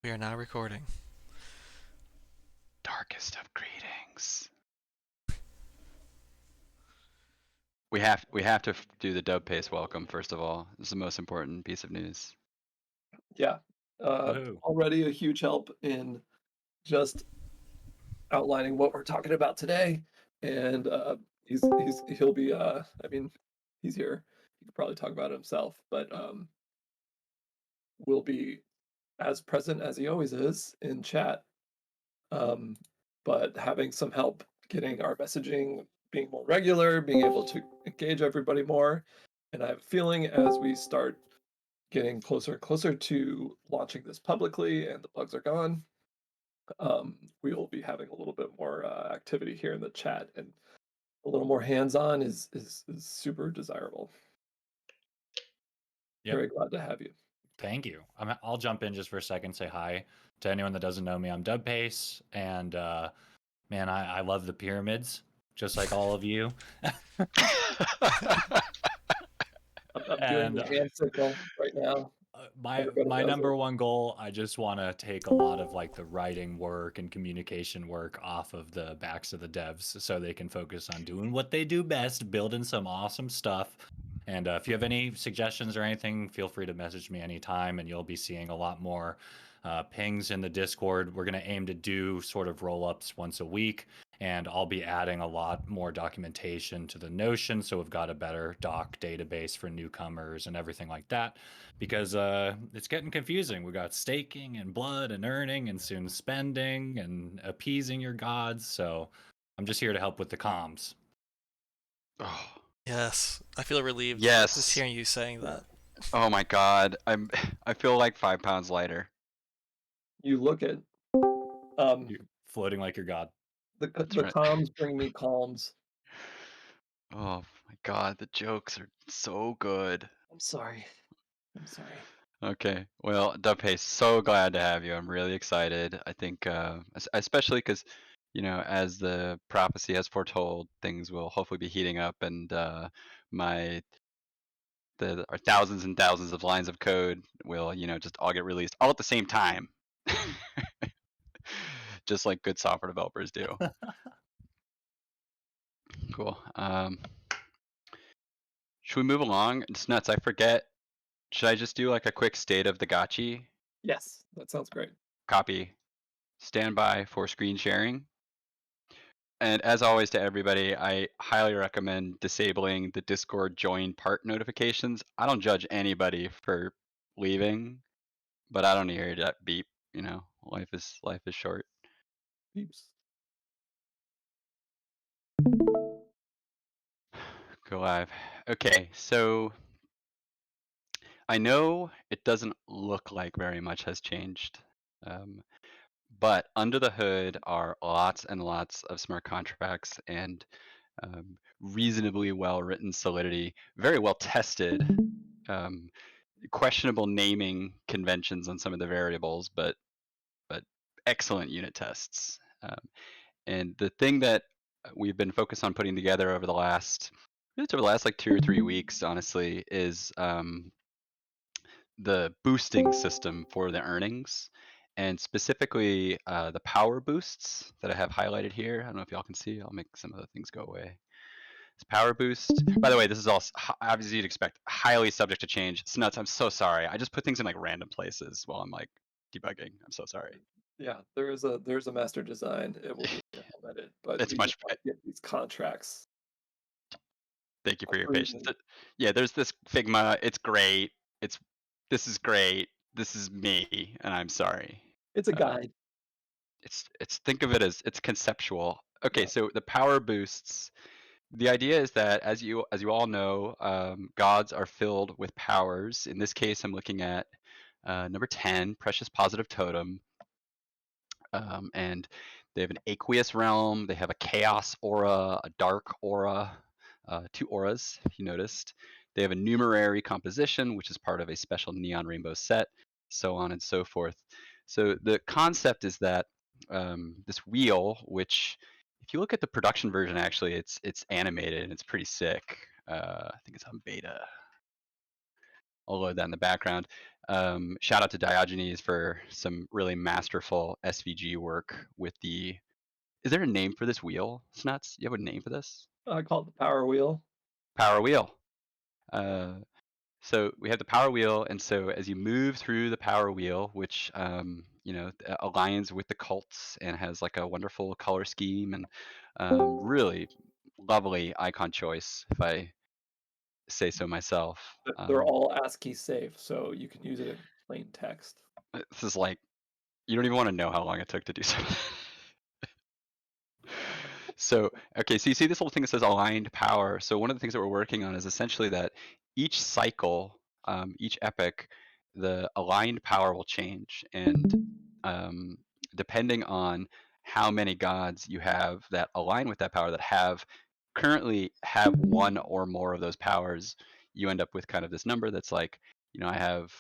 We are now recording. Darkest of greetings. We have to do the Dubpace welcome first of all. This is the most important piece of news. Yeah. Woohoo. Already a huge help in just outlining what we're talking about today. And he'll be he's here. He could probably talk about it himself, but will be as present as he always is in chat. But having some help getting our messaging being more regular, being able to engage everybody more. And I have a feeling as we start getting closer and closer to launching this publicly and the bugs are gone, we will be having a little bit more activity here in the chat, and a little more hands-on is super desirable. Yep. Very glad to have you. Thank you. I'll jump in just for a second, say hi to anyone that doesn't know me. I'm Dubpace, and man, I love the pyramids, just like all of you. I'm doing the hand signal right now. My Everybody does number it. one goal, I just want to take a lot of like the writing work and communication work off of the backs of the devs so they can focus on doing what they do best, building some awesome stuff. And if you have any suggestions or anything, feel free to message me anytime, and you'll be seeing a lot more pings in the Discord. We're going to aim to do sort of roll-ups once a week, and I'll be adding a lot more documentation to the Notion, so we've got a better doc database for newcomers and everything like that, because it's getting confusing. We got staking and blood and earning and soon spending and appeasing your gods, so I'm just here to help with the comms. Oh, Yes, I feel relieved Yes. just hearing you saying that. oh my god. I feel like 5 pounds lighter. You look at You're floating like your god. the right. comms bring me calms. Oh my god, the jokes are so good. I'm sorry. Okay. Well, Dubpace, so glad to have you. I'm really excited. I think especially because as the prophecy has foretold, things will hopefully be heating up, and our thousands and thousands of lines of code will just all get released all at the same time. Just like good software developers do. Cool. Should we move along? It's nuts. I forget. Should I just do like a quick state of the gotchi? Yes, that sounds great. Copy. Stand by for screen sharing. And as always to everybody, I highly recommend disabling the Discord join part notifications. I don't judge anybody for leaving, but I don't hear that beep. Life is short. Peeps. Go live. Okay, so I know it doesn't look like very much has changed, but under the hood are lots and lots of smart contracts and reasonably well-written Solidity, very well tested, questionable naming conventions on some of the variables, but excellent unit tests. And the thing that we've been focused on putting together over the last like 2 or 3 weeks, honestly, is the boosting system for the earnings, and specifically the power boosts that I have highlighted here. I don't know if y'all can see. I'll make some of the things go away. It's power boost. By the way, this is all obviously you'd expect highly subject to change. It's nuts. I'm so sorry. I just put things in like random places while I'm like debugging. I'm so sorry. Yeah, there's a master design. It will be implemented, but It's we much. just want to get these contracts. Thank you for your approved. patience. Yeah, there's this Figma. It's great. This is great. This is me, and I'm sorry. It's a guide. It's think of it as it's conceptual. Okay, Yeah. so the power boosts. The idea is that as you all know, gods are filled with powers. In this case, I'm looking at number 10, Precious Positive Totem, and they have an aqueous realm. They have a chaos aura, a dark aura, 2 auras, if you noticed. They have a numerary composition, which is part of a special neon rainbow set, so on and so forth. So the concept is that this wheel, which if you look at the production version, actually, it's animated and it's pretty sick. I think it's on beta. I'll load that in the background. Shout out to Diogenes for some really masterful SVG work with the. Is there a name for this wheel, Snuts? You have a name for this? I call it the power wheel. Power wheel. So we have the power wheel, and so as you move through the power wheel, which aligns with the cults and has like a wonderful color scheme and really lovely icon choice, if I say so myself. They're all ASCII safe, so you can use it in plain text. This is like, you don't even want to know how long it took to do something. So, okay, so you see this little thing that says aligned power. So one of the things that we're working on is essentially that each cycle, each epoch, the aligned power will change. And depending on how many gods you have that align with that power, that currently have one or more of those powers, you end up with kind of this number that's like, I have,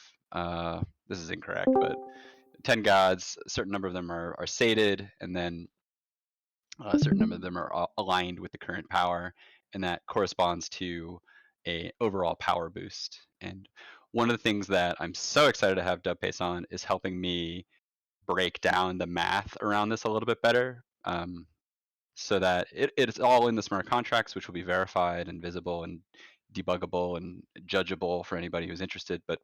this is incorrect, but 10 gods, a certain number of them are sated, and then a certain number of them are aligned with the current power, and that corresponds to a overall power boost. And one of the things that I'm so excited to have Dubpace on is helping me break down the math around this a little bit better, so that it's all in the smart contracts, which will be verified and visible and debuggable and judgeable for anybody who's interested. But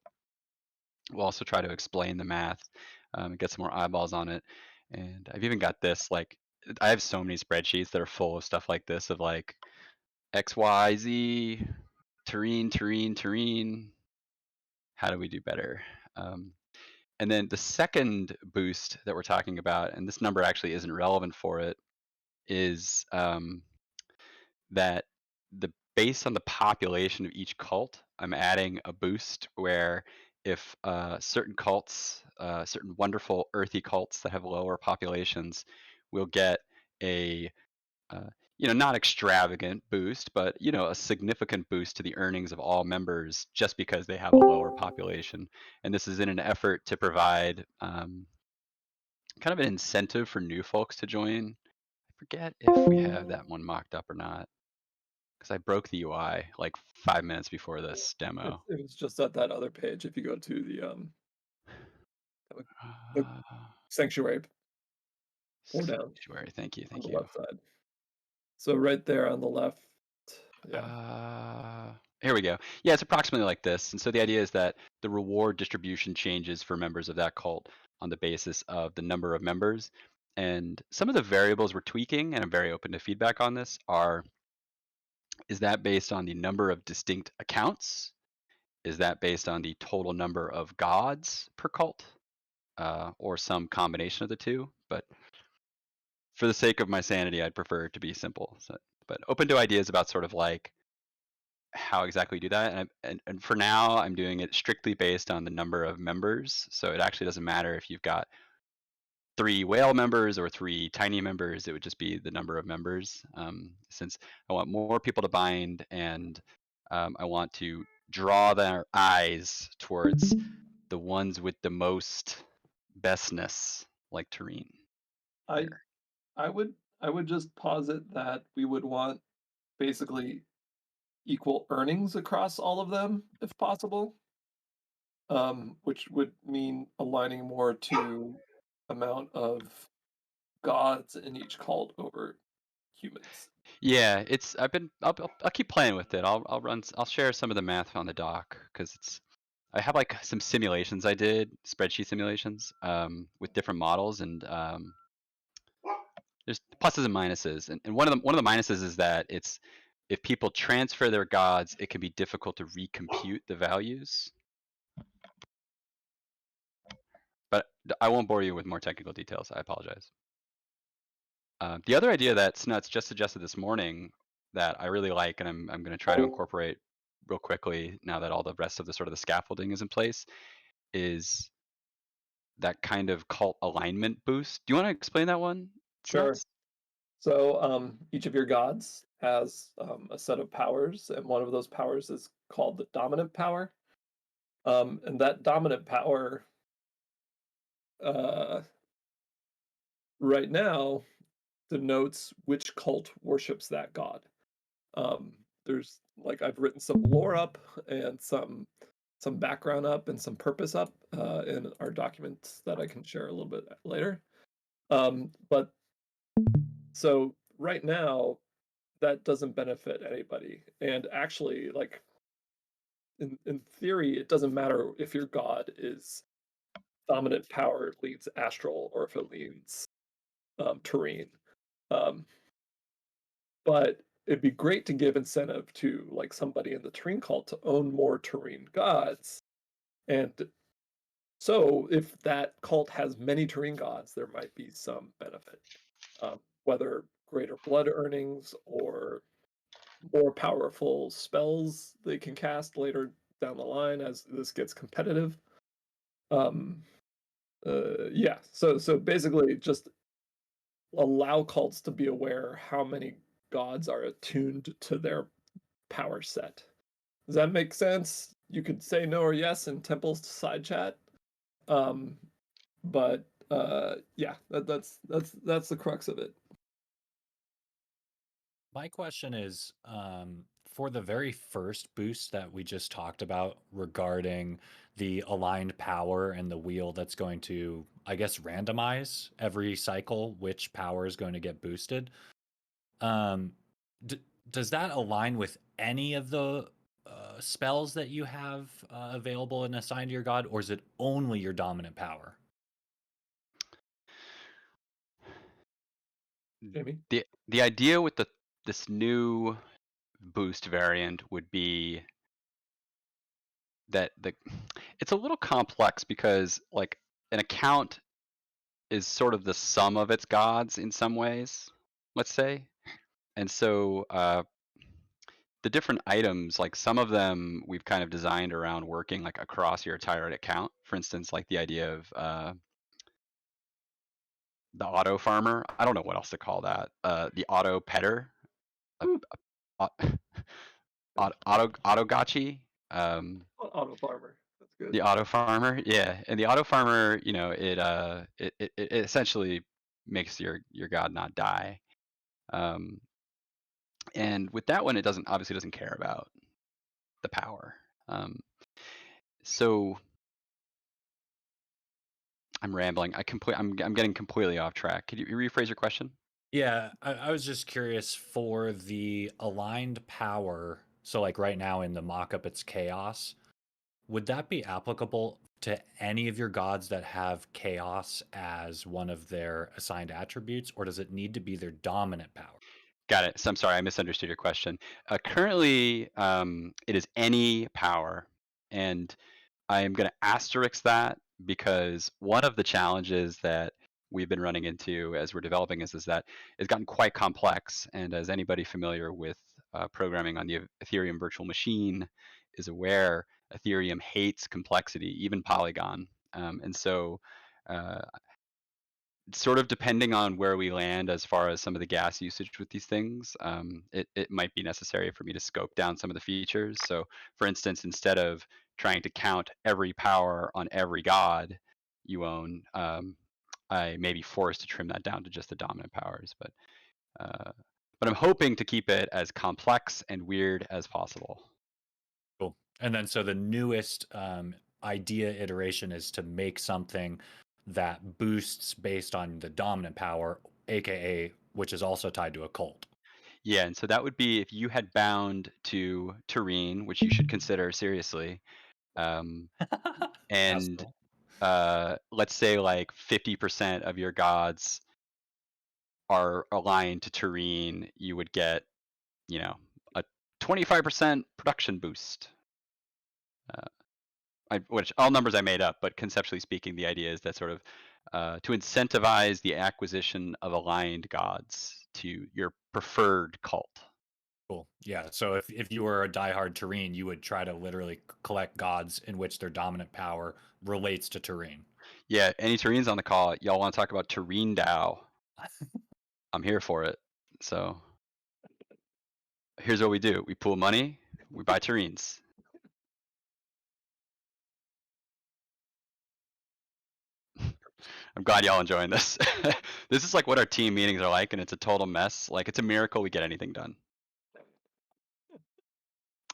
we'll also try to explain the math, and get some more eyeballs on it. And I've even got this, like, I have so many spreadsheets that are full of stuff like this, of like X, Y, Z, terrain. How do we do better? And then the second boost that we're talking about, and this number actually isn't relevant for it, is that based on the population of each cult, I'm adding a boost where if certain cults, certain wonderful earthy cults that have lower populations, will get a not extravagant boost, but a significant boost to the earnings of all members just because they have a lower population. And this is in an effort to provide kind of an incentive for new folks to join. I forget if we have that one mocked up or not, because I broke the UI like 5 minutes before this demo. It was just at that other page. If you go to the Uh, sanctuary, or down Sanctuary, thank you, on thank the you. left side. So right there on the left, yeah. Here we go. Yeah, it's approximately like this. And so the idea is that the reward distribution changes for members of that cult on the basis of the number of members. And some of the variables we're tweaking, and I'm very open to feedback on this, is that based on the number of distinct accounts? Is that based on the total number of gods per cult? Or some combination of the two? But for the sake of my sanity, I'd prefer it to be simple. So, but open to ideas about sort of like how exactly we do that. And for now, I'm doing it strictly based on the number of members. So it actually doesn't matter if you've got 3 whale members or 3 tiny members. It would just be the number of members, since I want more people to bind, and I want to draw their eyes towards the ones with the most bestness, like Tareen. I There. I would just posit that we would want basically equal earnings across all of them, if possible. Which would mean aligning more to amount of gods in each cult over humans. Yeah, I'll keep playing with it. I'll share some of the math on the doc, because I have like some simulations I did, spreadsheet simulations, with different models, and there's pluses and minuses. And one of the minuses is that if people transfer their gods, it can be difficult to recompute the values. But I won't bore you with more technical details. I apologize. The other idea that Snuts just suggested this morning that I really like, and I'm going to try to incorporate real quickly now that all the rest of the sort of the scaffolding is in place, is that kind of cult alignment boost. Do you want to explain that one, Sure. Snuts? So each of your gods has a set of powers, and one of those powers is called the dominant power. And that dominant power uh, right now denotes which cult worships that god. There's like I've written some lore up and some some background up and some purpose up in our documents that I can share a little bit later. But so right now, that doesn't benefit anybody. And actually, like in theory, it doesn't matter if your god is dominant power leads astral or if it leads terrene. Um, but it'd be great to give incentive to like somebody in the terrene cult to own more terrene gods. And so if that cult has many terrene gods, there might be some benefit, whether greater blood earnings or more powerful spells they can cast later down the line as this gets competitive. Um, yeah, so basically just allow cults to be aware how many gods are attuned to their power set. Does that make sense? You could say no or yes in Temple's side chat. Um, but yeah, that's the crux of it. My question is, for the very first boost that we just talked about regarding the aligned power and the wheel that's going to, I guess, randomize every cycle which power is going to get boosted. Um, does that align with any of the spells that you have available and assigned to your god, or is it only your dominant power? Jamie? The idea with this new boost variant would be that it's a little complex because like an account is sort of the sum of its gods in some ways, let's say. And so the different items, like some of them we've kind of designed around working like across your entire account. For instance, like the idea of the auto farmer. I don't know what else to call that. The auto petter, uh, Woo, uh, auto gotchi. auto farmer. That's good. The auto farmer, yeah, and the auto farmer, you know, it essentially makes your god not die. Um, and with that one, it obviously doesn't care about the power. So I'm rambling. I'm getting completely off track. Could you rephrase your question? Yeah, I was just curious for the aligned power. So, like right now in the mock-up, it's chaos. Would that be applicable to any of your gods that have chaos as one of their assigned attributes, or does it need to be their dominant power? Got it. So I'm sorry, I misunderstood your question. Currently, it is any power, and I am going to asterisk that because one of the challenges that we've been running into as we're developing is that it's gotten quite complex. And as anybody familiar with programming on the Ethereum virtual machine is aware, Ethereum hates complexity, even Polygon. And so uh, sort of depending on where we land as far as some of the gas usage with these things, it might be necessary for me to scope down some of the features. So for instance, instead of trying to count every power on every god you own, I may be forced to trim that down to just the dominant powers. But I'm hoping to keep it as complex and weird as possible. Cool. And then, so the newest idea iteration is to make something that boosts based on the dominant power, aka which is also tied to a cult. Yeah, and so that would be if you had bound to Terrene, which you should consider seriously, um, and Asshole. let's say like 50% of your gods are aligned to Terrene, you would get, you know, a 25% production boost. Which all numbers I made up, but conceptually speaking, the idea is that sort of to incentivize the acquisition of aligned gods to your preferred cult. Cool. Yeah. So if you were a diehard Terrene, you would try to literally collect gods in which their dominant power relates to Terrene. Yeah, any Terrenes on the call, y'all want to talk about Terrene DAO? I'm here for it. So here's what we do: we pool money, we buy Terrenes. I'm glad y'all enjoying this. This is like what our team meetings are like, and it's a total mess. Like it's a miracle we get anything done.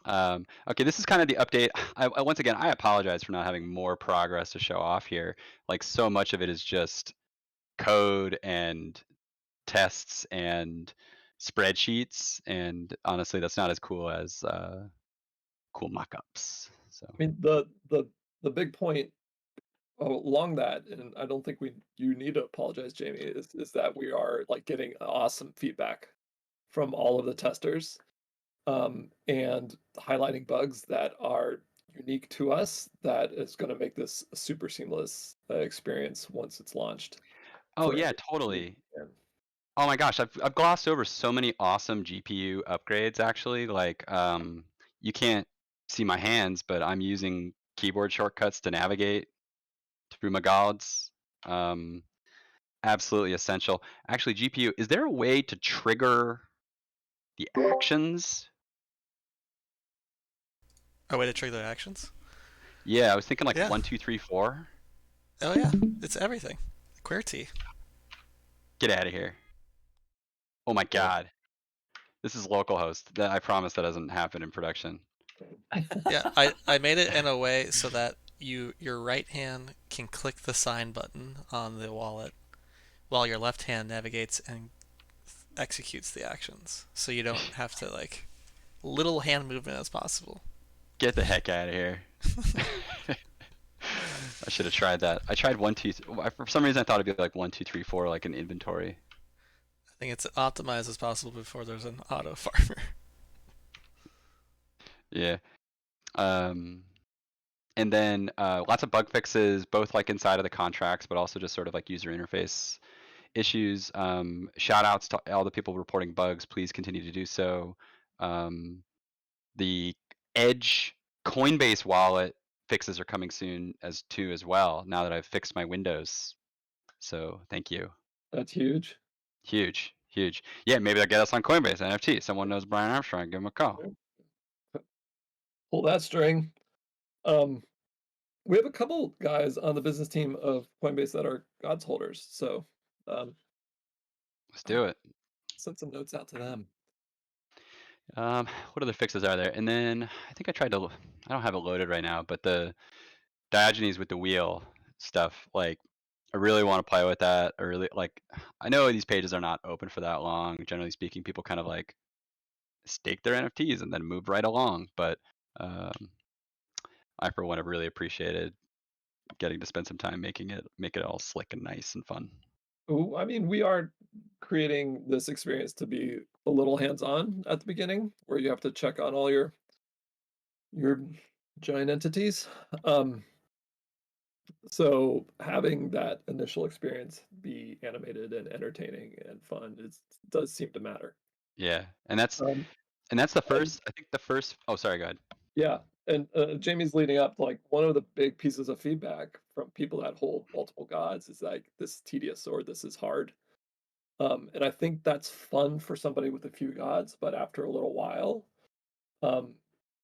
Okay, this is kind of the update. Once again, I apologize for not having more progress to show off here. Like so much of it is just code and tests and spreadsheets, and honestly, that's not as cool as cool mockups. So I mean, the big point along that, and I don't think you need to apologize, Jamie, is that we are like getting awesome feedback from all of the testers, and highlighting bugs that are unique to us that is going to make this a super seamless experience once it's launched oh for yeah, everyone to use. totally. And Oh my gosh, I've glossed over so many awesome GPU upgrades actually. Like you can't see my hands, but I'm using keyboard shortcuts to navigate through my gods. Um, absolutely essential. Actually, GPU, is there a way to trigger the actions? A way to trigger the actions? Yeah, I was thinking like Yeah. 1, 2, 3, 4. Oh yeah. It's everything. QWERTY. Get out of here. Oh my yeah. god. This is localhost. That I promise that doesn't happen in production. Yeah, I made it in a way so that your right hand can click the sign button on the wallet while your left hand navigates and executes the actions. So you don't have to like little hand movement as possible. Get the heck out of here. I should have tried that. I tried 1, 2. For some reason, I thought it'd be like 1, 2, 3, 4, like an inventory. I think it's optimized as possible before there's an auto farmer. Yeah. Um, and then lots of bug fixes, both like inside of the contracts, but also just sort of like user interface issues. Shout outs to all the people reporting bugs. Please continue to do so. The Edge Coinbase wallet fixes are coming soon as well. Now that I've fixed my Windows, so thank you. That's huge. Huge, huge. Yeah, maybe they'll get us on Coinbase NFT. Someone knows Brian Armstrong, give him a call. Pull that string. Um, we have a couple guys on the business team of Coinbase that are gods holders, so um, Let's do it. send some notes out to them. What other fixes are there? And then I think I tried to. I don't have it loaded right now, but the Diogenes with the wheel stuff, like I really want to play with that. I really like. I know these pages are not open for that long. Generally speaking, people kind of like stake their NFTs and then move right along. But um, I, for one, have really appreciated getting to spend some time make it all slick and nice and fun. Ooh, I mean, we are creating this experience to be a little hands-on at the beginning, where you have to check on all your giant entities. So having that initial experience be animated and entertaining and fun does seem to matter. Yeah, Um, and that's the and first. I think the first. Oh, sorry. Go ahead. yeah, and Jamie's leading up, like one of the big pieces of feedback from people that hold multiple gods is like this is tedious or this is hard. And I think that's fun for somebody with a few gods, but after a little while, um,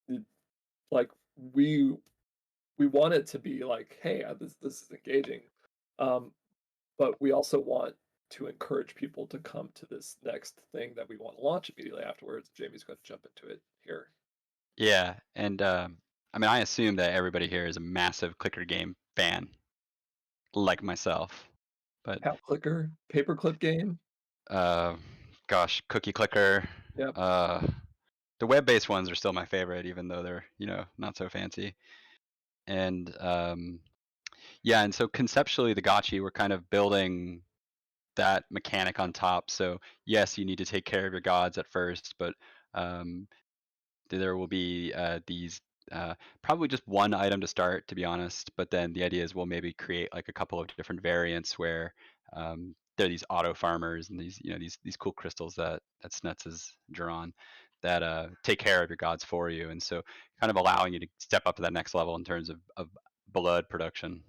it- like we we want it to be like, hey, this is engaging, um, but we also want to encourage people to come to this next thing that we want to launch immediately afterwards. Jamie's going to jump into it here. Yeah, and I mean, I assume that everybody here is a massive clicker game fan, like myself. But Cow clicker, paperclip game. uh, gosh, cookie clicker. Yep. Uh, the web-based ones are still my favorite, even though they're not so fancy. And yeah, and so conceptually, the gotchi, we're kind of building that mechanic on top. So yes, you need to take care of your gods at first, but um, there will be these probably just one item to start, to be honest. But then the idea is we'll maybe create like a couple of different variants where there are these auto farmers and these these cool crystals that Snuts has drawn that take care of your gods for you, and so kind of allowing you to step up to that next level in terms of blood production.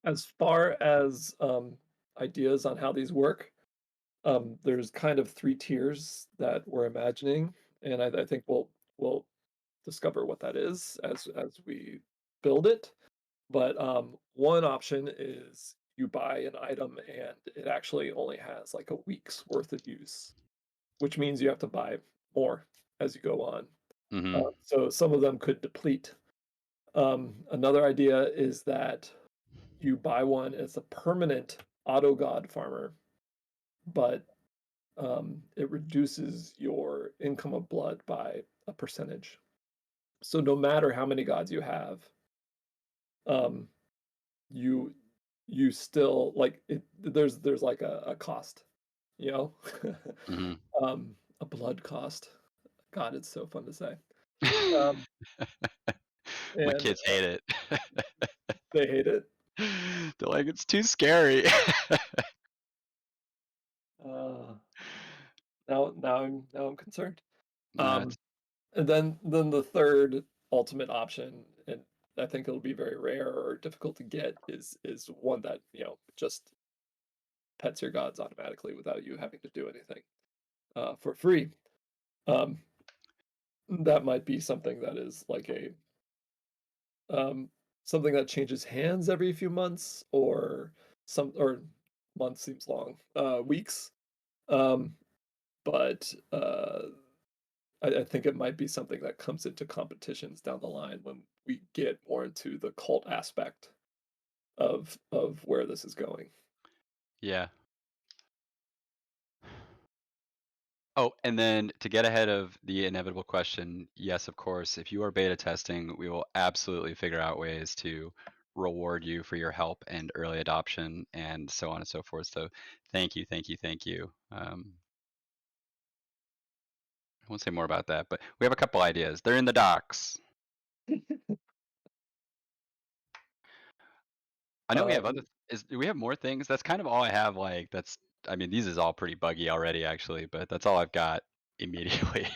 As far as ideas on how these work, there's kind of three tiers that we're imagining, and I think we'll discover what that is as we build it. But one option is you buy an item and it actually only has like a week's worth of use, which means you have to buy more as you go on. Mm-hmm. So some of them could deplete. Another idea is that you buy one as a permanent auto god farmer, but it reduces your income of blood by a percentage. So no matter how many gods you have, um, you you still like it. There's like a cost, you know, Mm-hmm. a blood cost. God, it's so fun to say. Um, My and kids hate it. they hate it. They're like, it's too scary. Uh, now I'm concerned. Nah, Um, and then the third ultimate option, and I think it'll be very rare or difficult to get, is one that, just pets your gods automatically without you having to do anything for free. Um, that might be something that is like a um, something that changes hands every few months, or months seems long, weeks. Um, but I think it might be something that comes into competitions down the line when we get more into the cult aspect of where this is going. yeah. Oh, and then to get ahead of the inevitable question, yes, of course, if you are beta testing, we will absolutely figure out ways to reward you for your help and early adoption and so on and so forth. So thank you, thank you, thank you. I won't say more about that, but we have a couple ideas. They're in the docs. I know we have other. Um, Do we have more things? That's kind of all I have. Like that's. I mean, these is all pretty buggy already, actually, but that's all I've got immediately.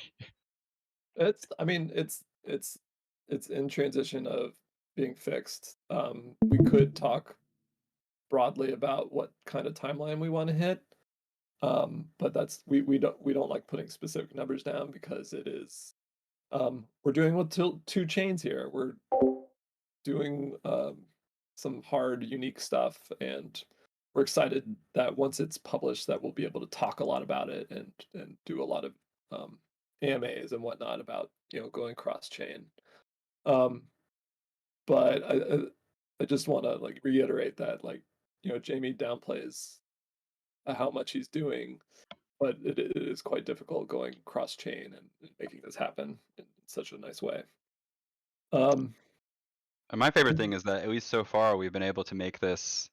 I mean, it's in transition of being fixed. We could talk broadly about what kind of timeline we want to hit. But that's we don't like putting specific numbers down because it is we're doing with two chains here. We're doing some hard, unique stuff, and we're excited that once it's published, that we'll be able to talk a lot about it and do a lot of um, AMAs and whatnot about going cross chain. Um, but I just want to like reiterate that like Jamie downplays how much he's doing, but it is quite difficult going cross chain and making this happen in such a nice way. Um, And my favorite thing is that at least so far we've been able to make this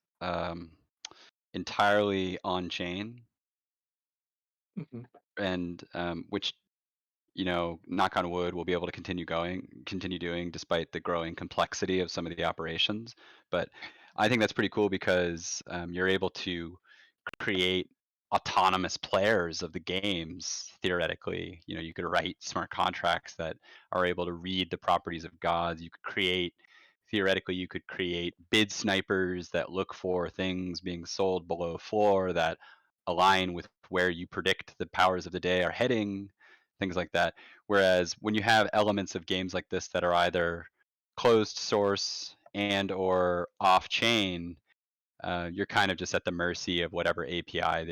entirely on chain, mhm. and which knock on wood, we'll be able to continue doing despite the growing complexity of some of the operations. But I think that's pretty cool because you're able to create autonomous players of the games theoretically. You could write smart contracts that are able to read the properties of gods. You could create bid snipers that look for things being sold below floor that align with where you predict the powers of the day are heading, things like that. Whereas when you have elements of games like this that are either closed source and or off chain, you're kind of just at the mercy of whatever API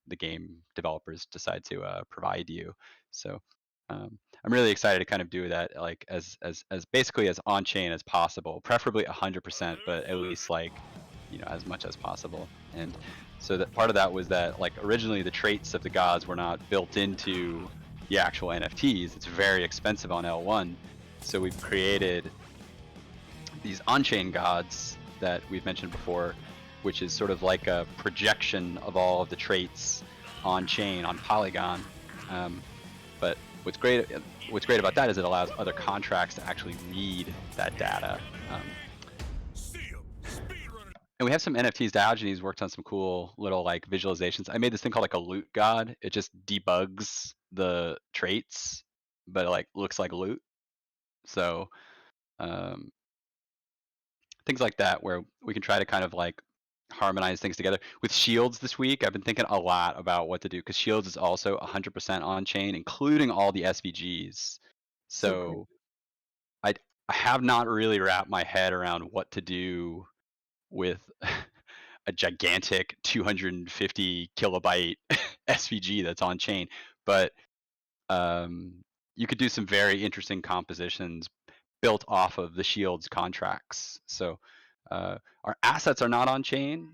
the game developers decide to provide you. So I'm really excited to kind of do that, like as basically as on chain as possible, preferably 100%, but at least like as much as possible. And so that part of that was that like originally the traits of the gods were not built into the actual NFTs. It's very expensive on L1, so we've created these on-chain gods that we've mentioned before, which is sort of like a projection of all of the traits on chain on Polygon. But what's great about that is it allows other contracts to actually read that data. And we have some NFTs. Diogenes worked on some cool little like visualizations. I made this thing called like a loot god. It just debugs the traits, but it like looks like loot. So um, things like that where we can try to kind of like harmonize things together. With Shields this week, I've been thinking a lot about what to do because Shields is also 100% on chain, including all the SVGs. So cool. So I have not really wrapped my head around what to do with a gigantic 250 kilobyte SVG that's on chain. But you could do some very interesting compositions built off of the shield's contracts. So our assets are not on chain.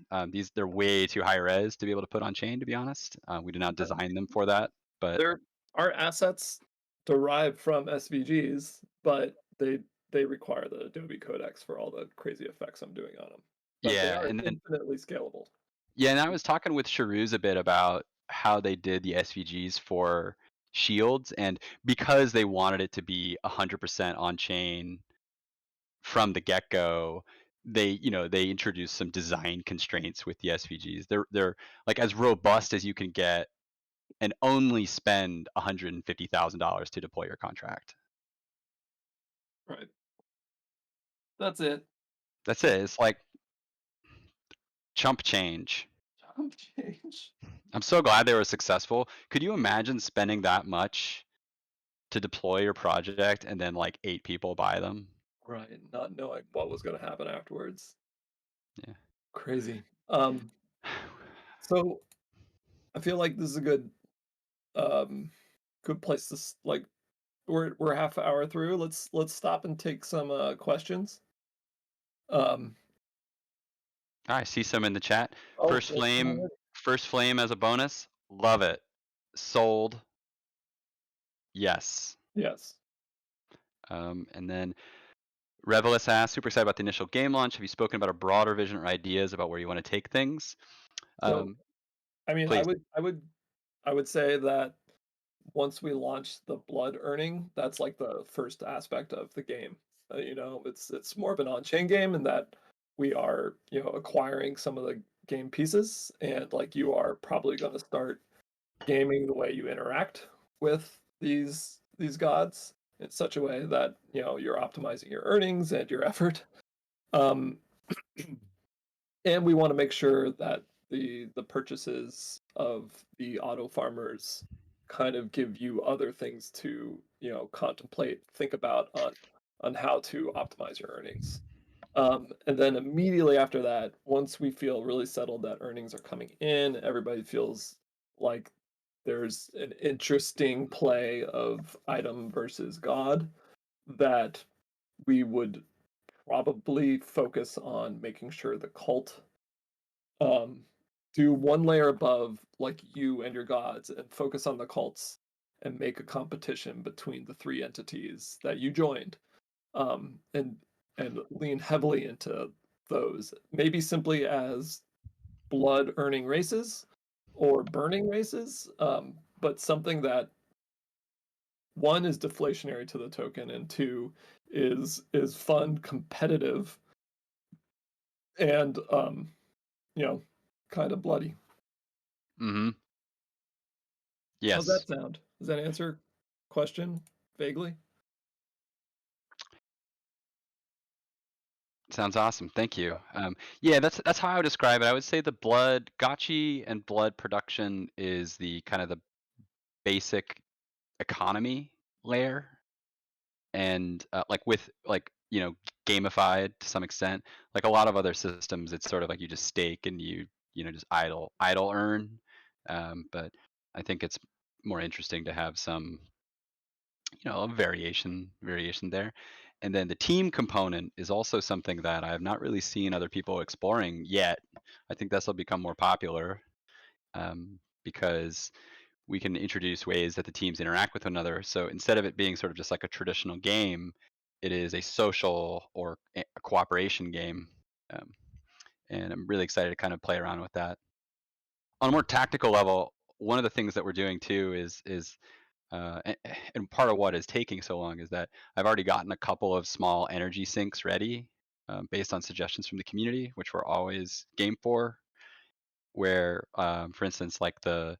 They're way too high res to be able to put on chain. To be honest, we did not design them for that. But There are assets derived from SVGs, but they require the Adobe codecs for all the crazy effects I'm doing on them. But they yeah, are and then infinitely scalable. yeah, and I was talking with Sharuz a bit about how they did the SVGs for shields, and because they wanted it to be 100% on chain from the get-go, they introduced some design constraints with the SVGs. They're like as robust as you can get and only spend $150,000 to deploy your contract. Right. That's it. That's it. It's like chump change. Chump change. I'm so glad they were successful. Could you imagine spending that much to deploy your project and then like 8 people buy them? Right. Not knowing what was going to happen afterwards. Yeah. Crazy. So I feel like this is a um good place to like we're half an hour through. Let's stop and take some questions. Um I see some in the chat. oh, there's some already. First flame as a bonus. Love it. Sold. Yes. Yes. And then Revelous asks, super excited about the initial game launch. Have you spoken about a broader vision or ideas about where you want to take things? So I mean, Please. I would say that once we launch the blood earning, that's like the first aspect of the game. It's more of an on-chain game in that we are, acquiring some of the game pieces, and like you are probably going to start gaming the way you interact with these gods in such a way that you're optimizing your earnings and your effort. Um, and we want to make sure that the purchases of the auto farmers kind of give you other things to contemplate, think about on how to optimize your earnings. And then immediately after that, once we feel really settled that earnings are coming in, everybody feels like there's an interesting play of item versus god, that we would probably focus on making sure the cult um, do one layer above like you and your gods and focus on the cults and make a competition between the three entities that you joined, and lean heavily into those, maybe simply as blood earning races or burning races, but something that one is deflationary to the token and two is fun, competitive, and you know kind of bloody. Mm-hmm. How's that Yes. sound? Does that answer question vaguely? Sounds awesome. Thank you. Yeah, that's how I would describe it. I would say the blood gotchi and blood production is the kind of the basic economy layer, and like with like gamified to some extent. Like a lot of other systems, it's sort of like you just stake and you just idle earn. But I think it's more interesting to have some a variation there. And then the team component is also something that I have not really seen other people exploring yet. I think this will become more popular, because we can introduce ways that the teams interact with one another. So instead of it being sort of just like a traditional game, it is a social or a cooperation game. Um, and I'm really excited to kind of play around with that. On a more tactical level, one of the things that we're doing too is and part of what is taking so long is that I've already gotten a couple of small energy sinks ready, based on suggestions from the community, which we're always game for. Where, for instance, like the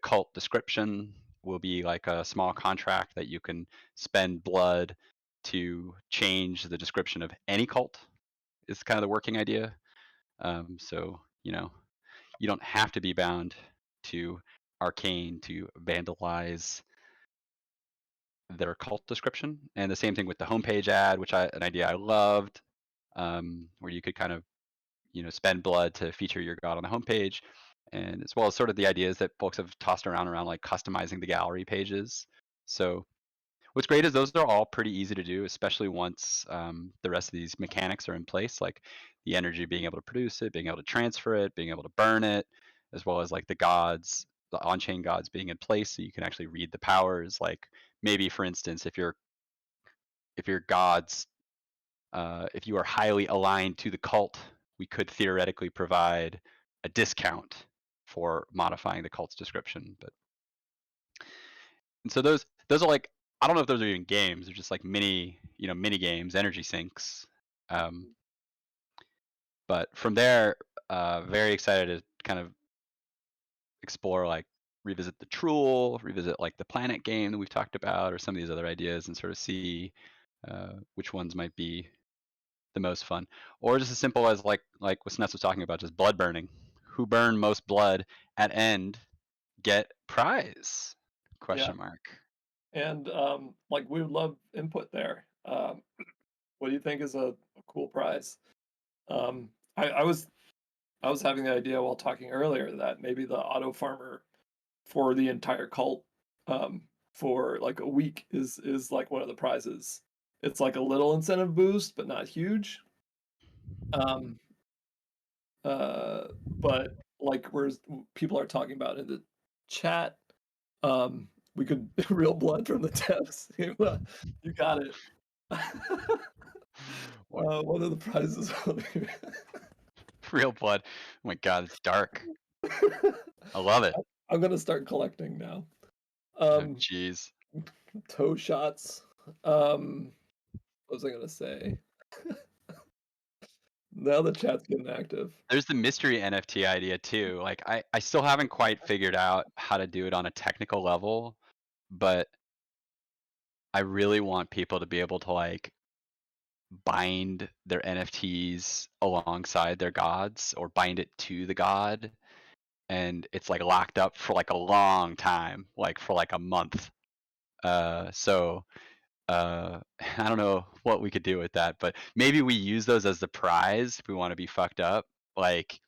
cult description will be like a small contract that you can spend blood to change the description of any cult. Is kind of the working idea. So you don't have to be bound to Arcane to vandalize their cult description. And the same thing with the homepage ad, which an idea I loved, where you could kind of spend blood to feature your god on the homepage, and as well as sort of the ideas that folks have tossed around like customizing the gallery pages. So What's great is those are all pretty easy to do, especially once the rest of these mechanics are in place, like the energy being able to produce it, being able to transfer it, being able to burn it, as well as like the gods, the on-chain gods being in place, so you can actually read the powers. Like maybe, for instance, if your gods, if you are highly aligned to the cult, we could theoretically provide a discount for modifying the cult's description. But and so those are like, I don't know if those are even games. They're just like mini games, energy sinks. Um, but from there, very excited to kind of explore, like revisit the Truel, revisit like the planet game that we've talked about, or some of these other ideas, and sort of see which ones might be the most fun, or just as simple as like what Snets was talking about, just blood burning. Who burn most blood at end get prize? Yeah. Question mark. And like we would love input there. What do you think is a cool prize? I was having the idea while talking earlier that maybe the auto farmer for the entire cult for like a week is like one of the prizes. It's like a little incentive boost, but not huge. Um, but like whereas people are talking about in the chat, we could real blood from the devs. You got it. What What are the prizes? real blood? Oh my god, it's dark. I love it. I'm gonna start collecting now. Oh Um, jeez. toe shots. What was I gonna say? Now the chat's getting active. There's the mystery NFT idea too. Like I still haven't quite figured out how to do it on a technical level, but I really want people to be able to like bind their NFTs alongside their gods, or bind it to the god, and it's like locked up for like a long time, like for like a month. So I don't know what we could do with that, but maybe we use those as the prize if we want to be fucked up. Like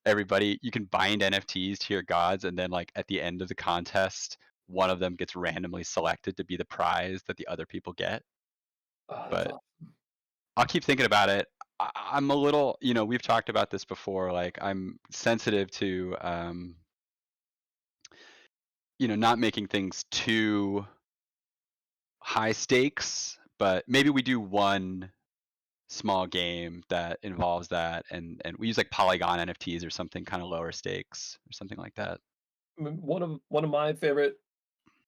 everybody, you can bind NFTs to your gods, and then like at the end of the contest, one of them gets randomly selected to be the prize that the other people get. Oh, that's But awesome. I'll keep thinking about it. I'm a little, we've talked about this before. Like I'm sensitive to, not making things too high stakes, but maybe we do one small game that involves that, and we use like Polygon NFTs or something kind of lower stakes or something like that. One of my favorite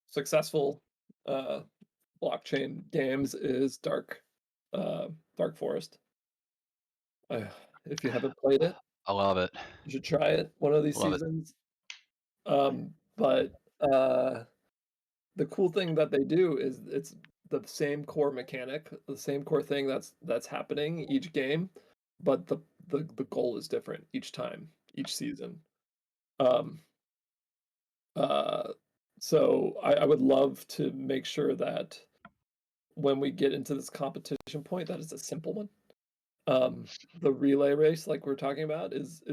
successful uh, blockchain games is Dark Forest. If you haven't played it, I love it. you should try it one of these I love it. seasons. But the cool thing that they do is it's the same core mechanic, the same core thing that's happening each game, but the goal is different each time, each season. Um, uh, so I would love to make sure that when we get into this competition point, that is a simple one. The relay race, like we're talking about, is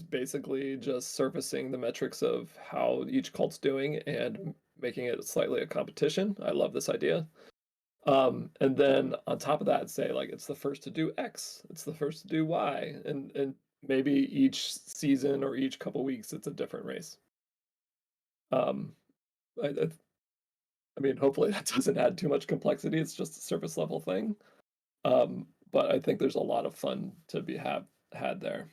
basically just surfacing the metrics of how each cult's doing and making it slightly a competition. I love this idea. And then on top of that, say like it's the first to do X, it's the first to do Y, and maybe each season or each couple weeks it's a different race. Um, I mean, hopefully that doesn't add too much complexity. It's just a surface level thing. But I think there's a lot of fun to be had there.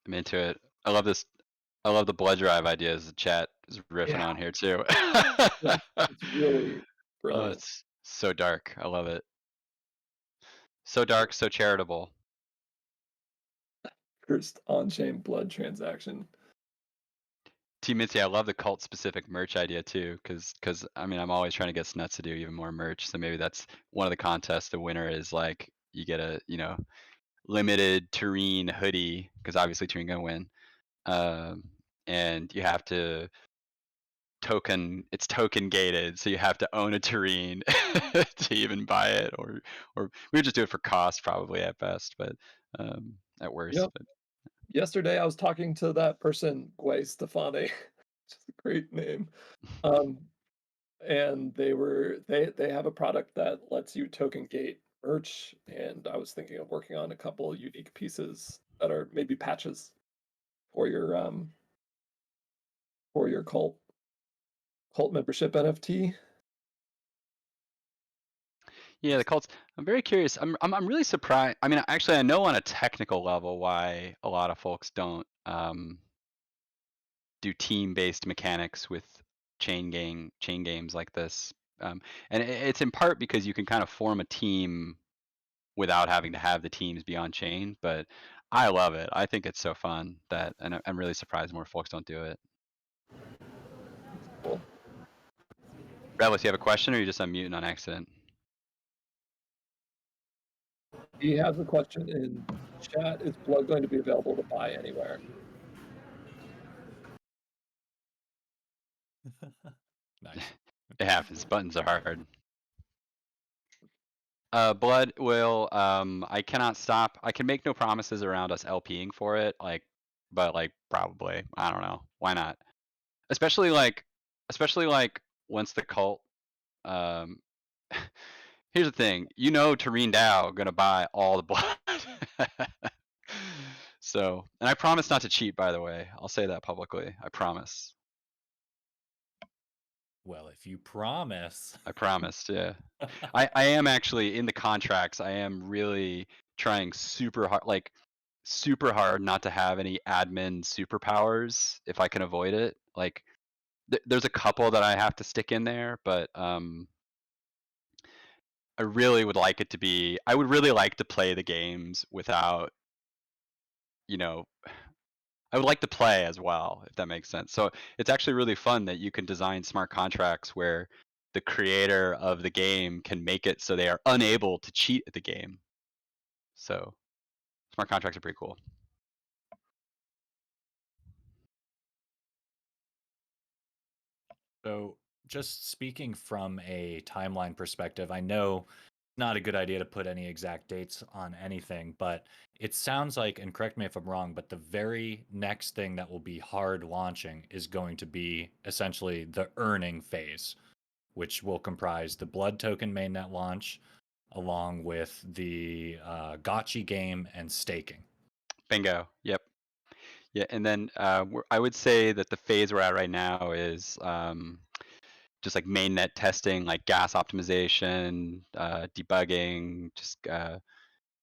I'm into it. I love this. I love the blood drive ideas the chat is riffing Yeah, on here too. it's really Oh, brilliant. it's so dark. I love it. So dark, so charitable. First on-chain blood transaction. Team Mitzi, I love the cult specific merch idea too, because I mean I'm always trying to get Snuts to do even more merch. So maybe that's one of the contests. The winner is like you get a limited Tureen hoodie, because obviously Tureen gonna win. And you have to it's token gated, so you have to own a Tureen to even buy it, or we would just do it for cost probably at best, but at worst. Yep. Yesterday I was talking to that person, Gway Stefani. which is a great name. Um, and they have a product that lets you token gate merch, and I was thinking of working on a couple unique pieces that are maybe patches for your cult membership NFT. Yeah, the cults. I'm very curious. I'm really surprised. I mean, actually, I know on a technical level why a lot of folks don't do team-based mechanics with chain games like this. And it's in part because you can kind of form a team without having to have the teams be on chain. But I love it. I think it's so fun that, and I'm really surprised more folks don't do it. Cool. Relis, you have a question, or you just unmuting on accident? He has a question in chat. Is blood going to be available to buy anywhere? Nice. It happens. Buttons are hard. Blood will. I cannot stop. I can make no promises around us LPing for it. But probably. I don't know. Why not? Especially like once the cult. Um, here's the thing. Tareen Dow gonna buy all the blood. So, and I promise not to cheat. By the way, I'll say that publicly. I promise. Well, if you promise. I promised. Yeah. I am actually in the contracts. I am really trying super hard not to have any admin superpowers if I can avoid it. There's a couple that I have to stick in there, but I really would like it to be. I would really like to play the games without, you know, I would like to play as well, if that makes sense. So it's actually really fun that you can design smart contracts where the creator of the game can make it so they are unable to cheat at the game. So smart contracts are pretty cool. So, just speaking from a timeline perspective, I know not a good idea to put any exact dates on anything, but it sounds like, and correct me if I'm wrong, but the very next thing that will be hard launching is going to be essentially the earning phase, which will comprise the blood token mainnet launch along with the gotcha game and staking. Bingo. Yep. Yeah, and then I would say that the phase we're at right now is just like mainnet testing, like gas optimization, debugging.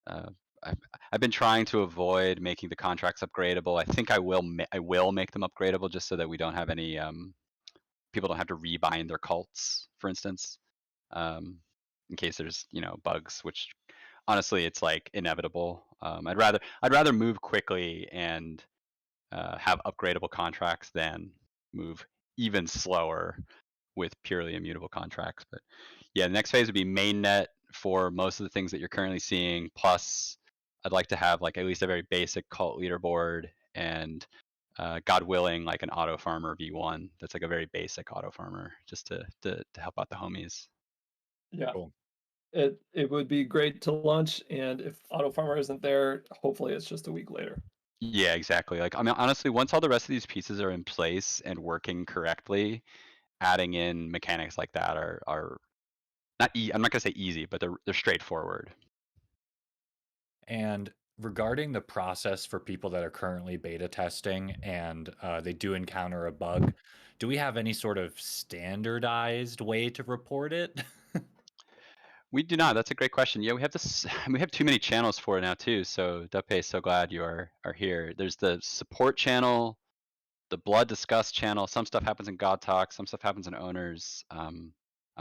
I've been trying to avoid making the contracts upgradable. I think I will make them upgradable just so that we don't have any people don't have to rebind their cults, for instance, in case there's bugs, which honestly it's like inevitable. I'd rather move quickly and have upgradable contracts than move even slower with purely immutable contracts. But yeah, the next phase would be mainnet for most of the things that you're currently seeing. Plus, I'd like to have like at least a very basic cult leaderboard and God willing, like an auto farmer V1 that's like a very basic auto farmer just to help out the homies. Yeah. Cool. It would be great to launch, and if Auto Farmer isn't there, hopefully it's just a week later. Yeah, exactly. Like, I mean, honestly, once all the rest of these pieces are in place and working correctly, adding in mechanics like that are not I'm not gonna say easy, but they're straightforward. And regarding the process for people that are currently beta testing and they do encounter a bug, do we have any sort of standardized way to report it? We do not. That's a great question. Yeah, we have this. We have too many channels for it now too. So Dubpace, so glad you are here. There's the support channel, the blood discuss channel. Some stuff happens in God Talk. Some stuff happens in owners. I'm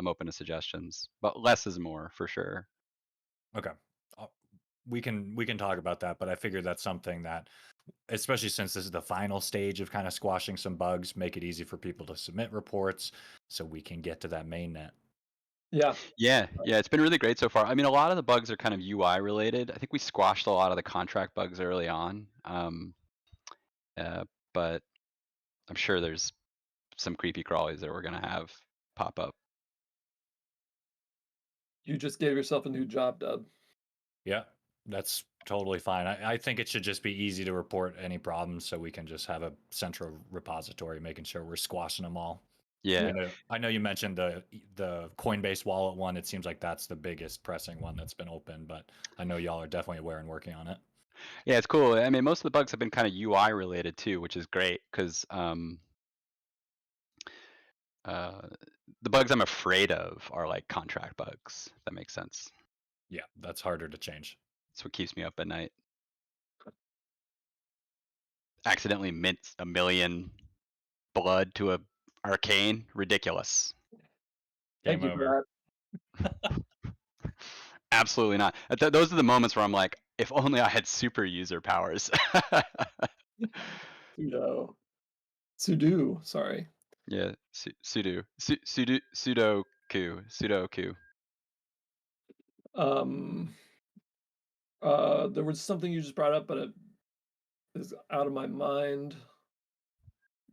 open to suggestions, but less is more for sure. Okay. Uh, we can talk about that, but I figured that's something that, especially since this is the final stage of kind of squashing some bugs, make it easy for people to submit reports so we can get to that mainnet. Yeah. Yeah, it's been really great so far. I mean, a lot of the bugs are kind of UI related. I think we squashed a lot of the contract bugs early on, but I'm sure there's some creepy crawlies that we're gonna have pop up. You just gave yourself a new job, Dub. Yeah, that's totally fine. I think it should just be easy to report any problems, so we can just have a central repository making sure we're squashing them all. Yeah. I know you mentioned the Coinbase wallet one. It seems like that's the biggest pressing one that's been open, but I know y'all are definitely aware and working on it. Yeah, it's cool. I mean, most of the bugs have been kind of UI related too, which is great because the bugs I'm afraid of are like contract bugs. If that makes sense. Yeah, that's harder to change. That's what keeps me up at night. Accidentally mints 1 million blood to a arcane. Ridiculous. Thank Game you over. for that. Absolutely not. Those are the moments where I'm like, if only I had super user powers. Sudo, sorry. Yeah, sudoku. There was something you just brought up, but it is out of my mind.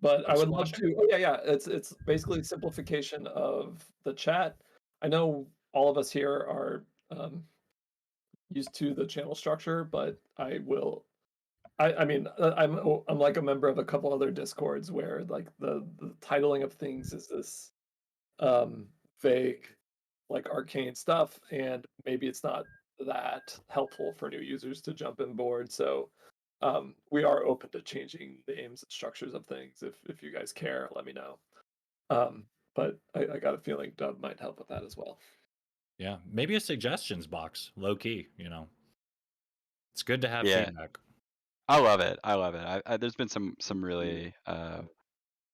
But I Bug would love squashing? to. Oh yeah. It's basically simplification of the chat. I know all of us here are used to the channel structure, but I will. I mean, I'm like a member of a couple other discords where like the titling of things is this vague, like arcane stuff, and maybe it's not that helpful for new users to jump in board. So we are open to changing names and structures of things. If you guys care, let me know. But I got a feeling Dub might help with that as well. Yeah, maybe a suggestions box, low key. It's good to have Yeah, feedback. I love it. I love it. There's been some really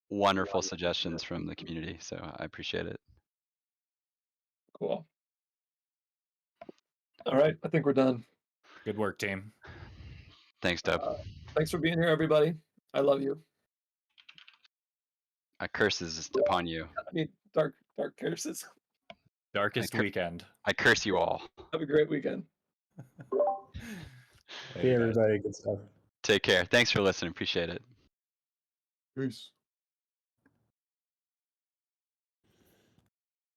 wonderful suggestions from the community, so I appreciate it. Cool. All right, I think we're done. Good work, team. Thanks, Dub. Thanks for being here, everybody. I love you. My curses upon you. I mean, dark curses. Darkest weekend. I curse you all. Have a great weekend. Hey, everybody. Good stuff. Take care. Thanks for listening. Appreciate it. Peace.